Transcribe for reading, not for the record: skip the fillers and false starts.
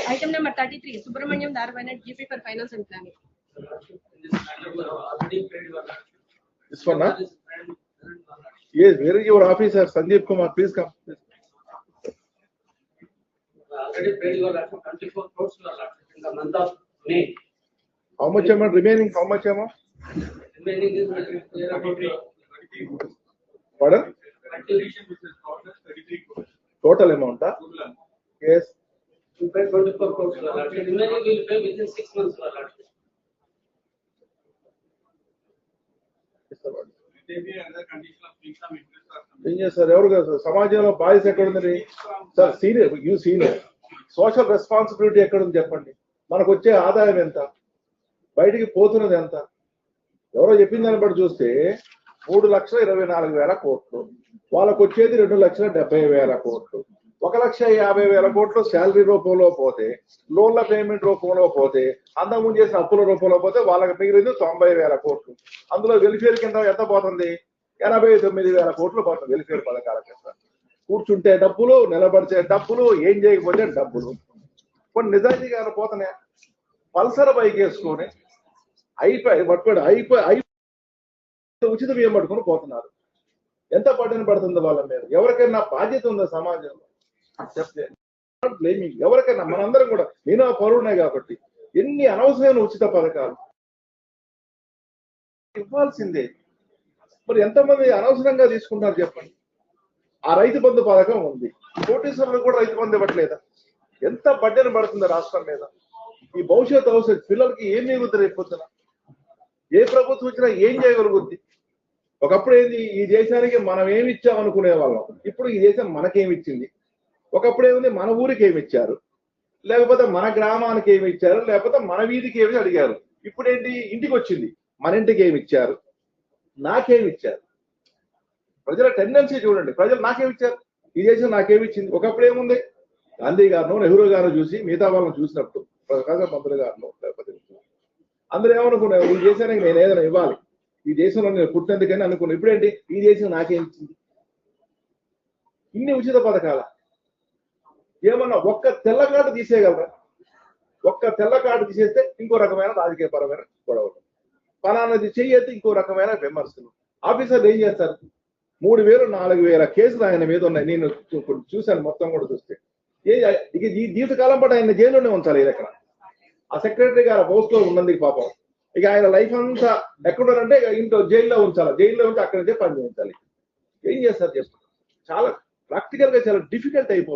Item number 33, Subramaniam Daravanet, GP for Finance and Planning. This one, huh? Yes, where is your officer, Sandeep Kumar? Please come. Already paid your 24 crores in the month of May. How much amount remaining? How much amount? Remaining is Pardon? Total amount, huh? Yes. you pay 24 crores. Remaining will pay within 6 months. ఏం చేస్తారు ఎవరు కదా sir సమాజంలో బాధ్యత ఎక్కడ ఉంది sir senior you senior social responsibility ఎక్కడ ఉంది చెప్పండి మనకు వచ్చే ఆదాయం ఎంత బయటికి పోతున్నది ఎంత ఎవరో చెప్పిన దాన్ని బట్టి చూస్తే 3,24,000 కోట్లు వాళ్ళకు వచ్చేది 2,70,000 కోట్లు 1,50,000 కోట్లు శాలరీ రూపంలో పోతే లోన్ల పేమెంట్ రూపంలో పోతే అంతకుముందు చేసిన అప్పుల రూపంలో పోతే వాళ్ళకి మిగిలింది 90,000 కోట్లు అందులో వెల్ఫేర్ కింద ఎంత పోతుంది 89,000 కోట్లు పోతుంది వెల్ఫేర్ పథకాల కింద కూర్చుంటే డబ్బులు నిలబడితే డబ్బులు ఏం చేయకపోతే డబ్బులు కొన్ని నిజాయితీగా పోతున్నాయి పల్సర్ బైక్ వేసుకొని అయిపోయి ఉచిత బియ్యం పట్టుకొని పోతున్నారు ఎంత పట్టుని పడుతుంది వాళ్ళ మీద ఎవరికైనా బాధ్యత ఉందా సమాజంలో చెప్తే బ్లేమింగ్ ఎవరికైనా మనందరం కూడా నేను పౌరుడే కాబట్టి ఎన్ని అనవసరమైన ఉచిత పథకాలు ఇవ్వాల్సిందే మరి ఎంతమంది అనవసరంగా తీసుకుంటారు చెప్పండి ఆ రైతు బంధు పథకం ఉంది కోటీశ్వరులు కూడా రైతు బంధు ఇవ్వట్లేదా ఎంత బడ్డెను పడుతుంది రాష్ట్రం మీద ఈ భవిష్యత్ అవసరం పిల్లలకి ఏం మిగులుతుంది రేపొద్దున ఏ ప్రభుత్వం వచ్చినా ఏం చేయగలుగుద్ది ఒకప్పుడు ఏంది ఈ దేశానికి మనం ఏమి ఇచ్చాం అనుకునే వాళ్ళం ఇప్పుడు ఈ దేశం మనకేమిచ్చింది ఒకప్పుడు ఏముంది మన ఊరికి ఏమి ఇచ్చారు లేకపోతే మన గ్రామానికి ఏమి ఇచ్చారు లేకపోతే మన వీధికి ఏమి అడిగారు ఇప్పుడు ఏంటి ఇంటికి వచ్చింది మన ఇంటికి ఏమి ఇచ్చారు నాకేమి ఇచ్చారు ప్రజల టెండెన్సీ చూడండి ప్రజలు నాకేమి ఇచ్చారు ఈ దేశం నాకేమి ఇచ్చింది ఒకప్పుడు ఏముంది గాంధీ గారిను నెహ్రూ గారు చూసి మిగతా వాళ్ళని చూసినప్పుడు ప్రకాశం పంతులు గారిను లేకపోతే అందరూ ఏమనుకున్నారు ఈ దేశానికి నేను ఏదైనా ఇవ్వాలి ఈ దేశంలో నేను పుట్టినందుకని అనుకున్నాను ఇప్పుడేంటి ఈ దేశం నాకేం ఇచ్చింది ఇన్ని ఉచిత పథకాల ఏమన్నా ఒక్క తెల్ల కార్డు తీసేయగలరా ఒక్క తెల్ల కార్డు తీసేస్తే ఇంకో రకమైన రాజకీయ పరమైన గొడవలు పలానాది చెయ్యైతే ఇంకో రకమైన విమర్శలు ఆఫీసర్లు ఏం చేస్తారు 3,000 4,000 కేసులు ఆయన మీద ఉన్నాయి నేను చూశాను మొత్తం కూడా చూస్తే ఈ జీవితకాలం పాటు ఆయన జైల్లోనే ఉంచాలి ఇది ఎక్కడ ఆ సెక్రటరీ గారు పోస్ట్ లో ఉన్నందుకు పాపం ఇక ఆయన లైఫ్ అంతా ఎక్కడున్నారంటే ఇంట్లో జైల్లో ఉంచాలి జైల్లో ఉంచి అక్కడి నుంచే పని చేయించాలి ఏం చేస్తారు చెప్పండి చాలా ప్రాక్టికల్ గా చాలా డిఫికల్ట్ అయిపోతుంది